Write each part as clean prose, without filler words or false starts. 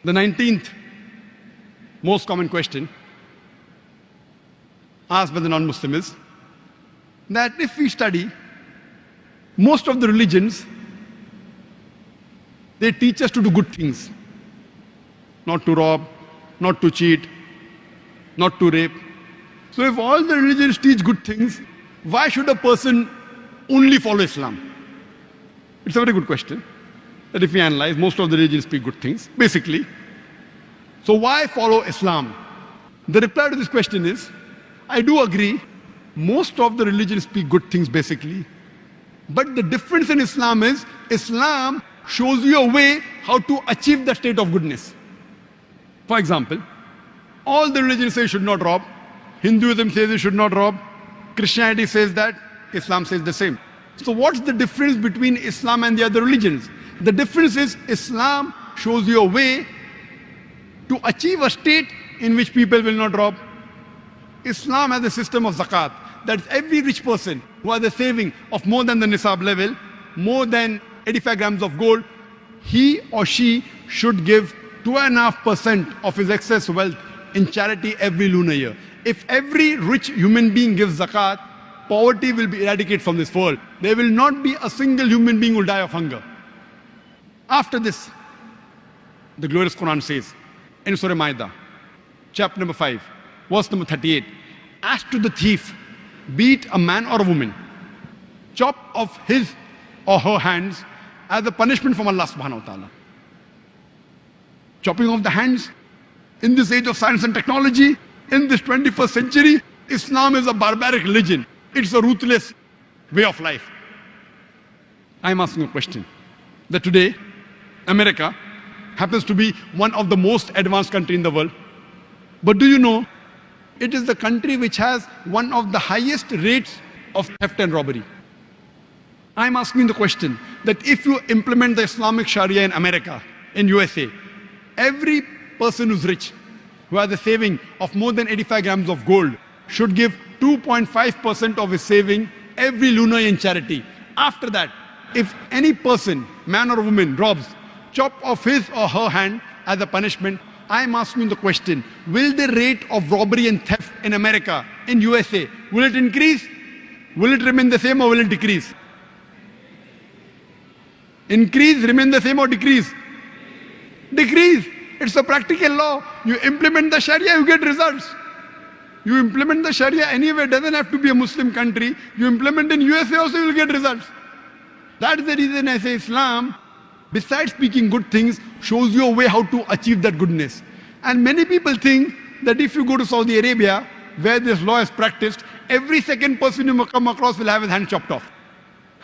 The 19th most common question asked by the non-Muslim is that if we study most of the religions, they teach us to do good things. Not to rob, not to cheat, not to rape. So if all the religions teach good things, why should a person only follow Islam? It's a very good question. That if we analyze, most of the religions speak good things, basically. So why follow Islam? The reply to this question is, I do agree, most of the religions speak good things basically. But the difference in Islam is, Islam shows you a way how to achieve the state of goodness. For example, all the religions say you should not rob. Hinduism says you should not rob. Christianity says that. Islam says the same. So what's the difference between Islam and the other religions? The difference is Islam shows you a way to achieve a state in which people will not rob. Islam has a system of zakat. That's every rich person who has a saving of more than the nisab level, more than 85 grams of gold, he or she should give 2.5% of his excess wealth in charity every lunar year. If every rich human being gives zakat, poverty will be eradicated from this world. There will not be a single human being who will die of hunger. After this, the glorious Quran says in Surah Maida, chapter number 5, verse number 38, as to the thief, be it a man or a woman, chop off his or her hands as a punishment from Allah subhanahu wa ta'ala. Chopping off the hands in this age of science and technology, in this 21st century, Islam is a barbaric religion. It's a ruthless way of life. I'm asking a question. That today, America happens to be one of the most advanced countries in the world. But do you know, it is the country which has one of the highest rates of theft and robbery. I'm asking the question that if you implement the Islamic Sharia in America, in USA, every person who's rich, who has a saving of more than 85 grams of gold, should give 2.5% of his saving every lunar in charity. After that, if any person, man or woman, robs, chop off his or her hand as a punishment, I'm asking the question, will the rate of robbery and theft in America, in USA, will it increase? Will it remain the same or will it decrease? Increase, remain the same or decrease? Decrease. It's a practical law. You implement the Sharia, you get results. You implement the Sharia anywhere, it doesn't have to be a Muslim country. You implement in USA also, you will get results. That's the reason I say Islam, besides speaking good things, shows you a way how to achieve that goodness. And many people think that if you go to Saudi Arabia, where this law is practiced, every second person you come across will have his hand chopped off.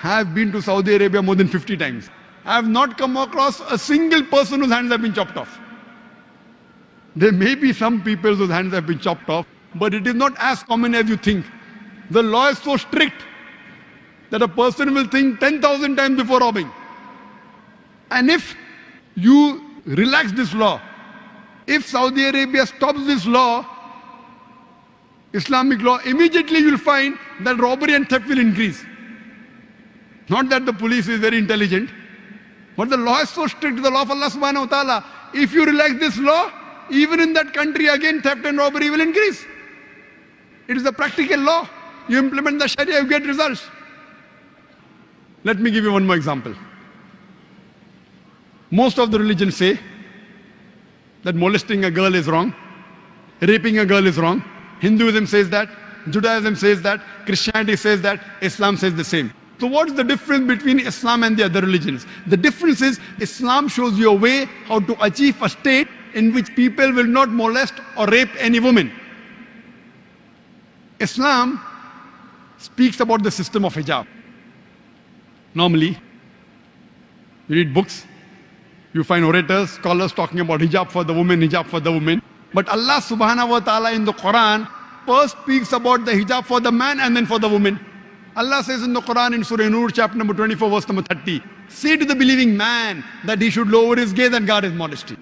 I have been to Saudi Arabia more than 50 times. I have not come across a single person whose hands have been chopped off. There may be some people whose hands have been chopped off, but it is not as common as you think. The law is so strict that a person will think 10,000 times before robbing. And if you relax this law, if Saudi Arabia stops this law, Islamic law, immediately you'll find that robbery and theft will increase. Not that the police is very intelligent, but the law is so strict, the law of Allah subhanahu wa ta'ala. If you relax this law, even in that country again theft and robbery will increase. It is a practical law. You implement the Sharia, you get results. Let me give you one more example. Most of the religions say that molesting a girl is wrong, raping a girl is wrong. Hinduism says that, Judaism says that, Christianity says that, Islam says the same. So what's the difference between Islam and the other religions? The difference is Islam shows you a way how to achieve a state in which people will not molest or rape any woman. Islam speaks about the system of hijab. Normally, you read books, you find orators, scholars talking about hijab for the woman, hijab for the woman. But Allah subhanahu wa ta'ala in the Quran first speaks about the hijab for the man and then for the woman. Allah says in the Quran in Surah Nur, chapter number 24, verse number 30, say to the believing man that he should lower his gaze and guard his modesty.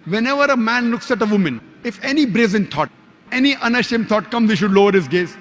Whenever a man looks at a woman, if any brazen thought, any unashamed thought comes, he should lower his gaze.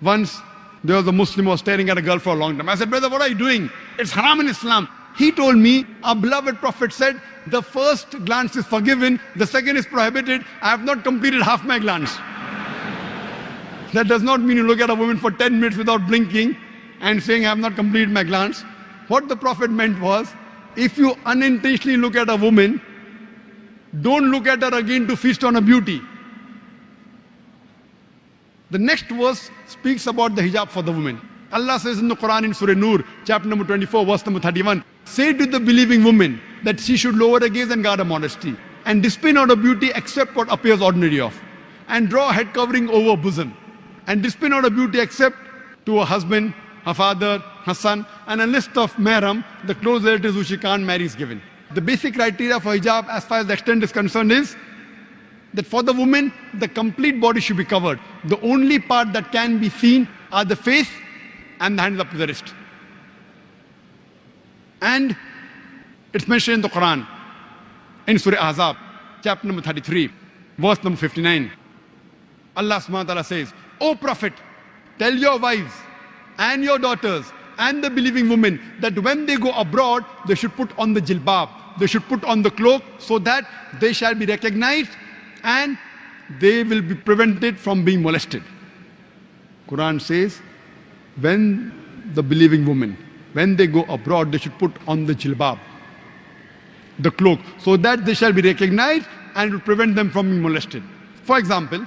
Once there was a Muslim who was staring at a girl for a long time. I said, brother, what are you doing? It's haram in Islam. he told me, our beloved Prophet said, the first glance is forgiven, the second is prohibited. I have not completed half my glance. That does not mean you look at a woman for 10 minutes without blinking and saying, I have not completed my glance. What the Prophet meant was, if you unintentionally look at a woman, don't look at her again to feast on her beauty. The next verse speaks about the hijab for the woman. Allah says in the Quran in Surah Nur, chapter number 24, verse number 31, say to the believing woman that she should lower her gaze and guard her modesty, and display not her beauty except what appears ordinary of, and draw a head covering over her bosom, and display not her beauty except to her husband, her father, her son, and a list of mahram, the close relatives who she can't marry is given. The basic criteria for hijab as far as the extent is concerned is that for the woman, the complete body should be covered. The only part that can be seen are the face and the hands up to the wrist. And it's mentioned in the Quran, in Surah Ahzab, chapter number 33, verse number 59. Allah subhanahu wa ta'ala says, O Prophet, tell your wives and your daughters and the believing women that when they go abroad, they should put on the jilbab, they should put on the cloak, so that they shall be recognized and they will be prevented from being molested. Quran says, when the believing women, when they go abroad, they should put on the jilbab, the cloak, so that they shall be recognized and will prevent them from being molested. For example,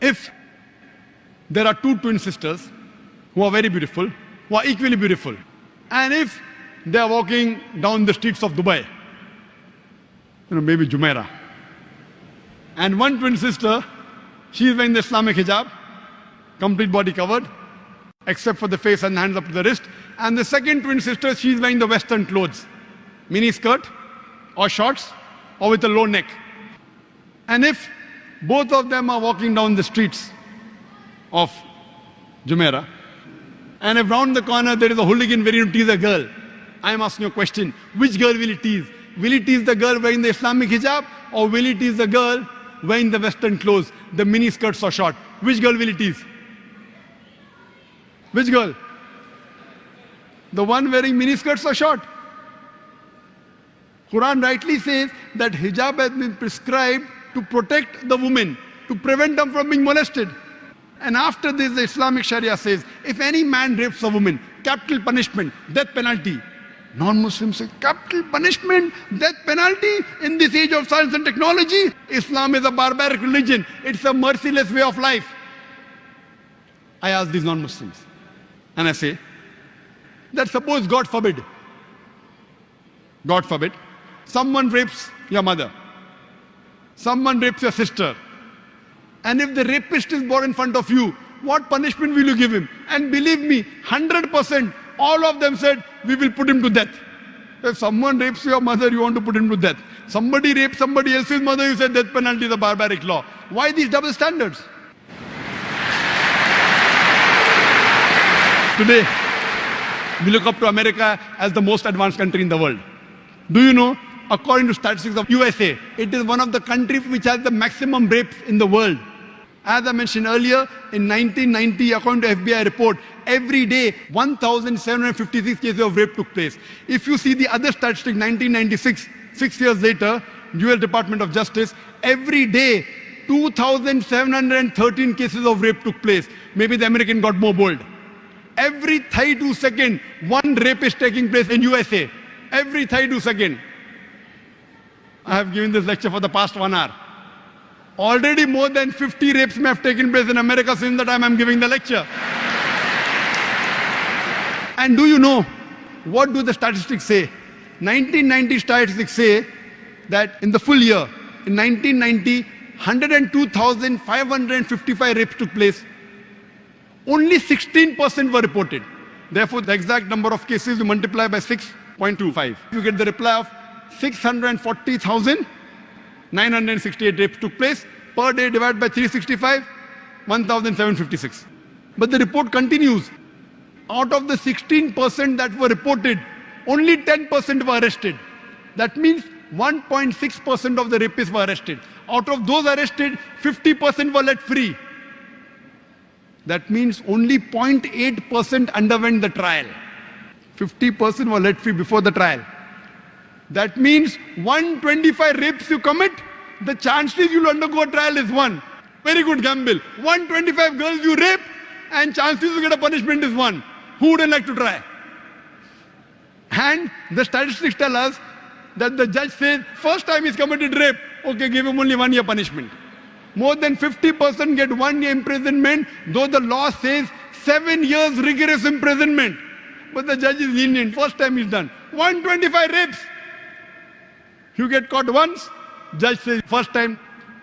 if there are two twin sisters who are very beautiful, who are equally beautiful, and if they are walking down the streets of Dubai, maybe Jumeirah, and one twin sister, she is wearing the Islamic hijab, complete body covered, except for the face and hands up to the wrist, and the second twin sister, she is wearing the Western clothes, mini skirt or shorts or with a low neck. And if both of them are walking down the streets of Jumeirah, and if round the corner there is a hooligan ready to tease a girl, I am asking you a question, which girl will he tease? Will he tease the girl wearing the Islamic hijab, or will he tease the girl wearing the Western clothes, the mini skirts or short? Which girl will he tease? Which girl? The one wearing mini skirts or short? Quran rightly says that hijab has been prescribed to protect the woman, to prevent them from being molested. And after this, the Islamic Sharia says, if any man rapes a woman, capital punishment, death penalty. Non-Muslims say, capital punishment, death penalty in this age of science and technology? Islam is a barbaric religion. It's a merciless way of life. I ask these non-Muslims, and I say, that suppose, God forbid, someone rapes your mother, someone rapes your sister, and if the rapist is brought in front of you, what punishment will you give him? And believe me, 100%, all of them said, we will put him to death. If someone rapes your mother, you want to put him to death. Somebody rapes somebody else's mother, you said death penalty is a barbaric law. Why these double standards? Today, we look up to America as the most advanced country in the world. Do you know, according to statistics of USA, it is one of the countries which has the maximum rapes in the world. As I mentioned earlier, in 1990, according to FBI report, every day 1,756 cases of rape took place. If you see the other statistic, 1996, 6 years later, US Department of Justice, every day 2,713 cases of rape took place. Maybe the American got more bold. Every 32 seconds, one rape is taking place in USA. Every 32 seconds. I have given this lecture for the past 1 hour. Already more than 50 rapes may have taken place in America since the time I'm giving the lecture. And do you know, what do the statistics say? 1990 statistics say that in the full year, in 1990, 102,555 rapes took place. Only 16% were reported. Therefore, the exact number of cases you multiply by 6.25. You get the reply of 640,968 rapes took place. Per day divided by 365, 1,756. But the report continues. Out of the 16% that were reported, only 10% were arrested. That means 1.6% of the rapists were arrested. Out of those arrested, 50% were let free. That means only 0.8% underwent the trial. 50% were let free before the trial. That means 125 rapes you commit, the chances you'll undergo a trial is 1. Very good gamble. 125 girls you rape, and chances you get a punishment is 1. Who wouldn't like to try? And the statistics tell us that the judge says, first time he's committed rape, okay, give him only 1 year punishment. More than 50% get 1 year imprisonment, though the law says 7 years rigorous imprisonment. But the judge is lenient. First time he's done. 125 rapes. You get caught once, judge says first time,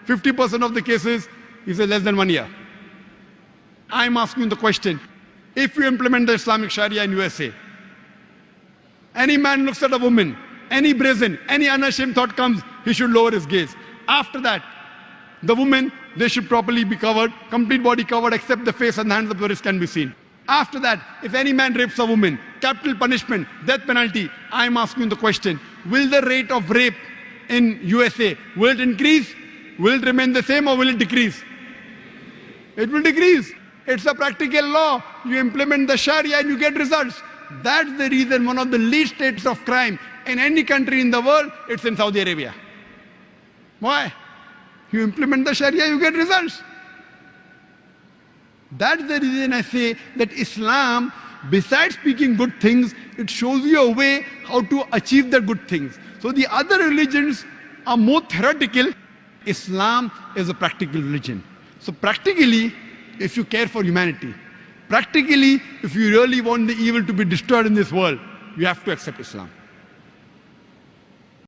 50% of the cases, he says less than 1 year. I'm asking the question, if you implement the Islamic Sharia in USA, any man looks at a woman, any brazen, any unashamed thought comes, he should lower his gaze. After that, the woman, they should properly be covered, complete body covered except the face and the hands of the wrist can be seen. After that, if any man rapes a woman, capital punishment, death penalty. I'm asking the question, will the rate of rape in USA, will it increase? Will it remain the same or will it decrease? It will decrease. It's a practical law. You implement the Sharia and you get results. That's the reason one of the least rates of crime in any country in the world, it's in Saudi Arabia. Why? You implement the Sharia, you get results. That's the reason I say that Islam, besides speaking good things, it shows you a way how to achieve the good things. So the other religions are more theoretical. Islam is a practical religion. So practically, if you care for humanity, practically, if you really want the evil to be destroyed in this world, you have to accept Islam.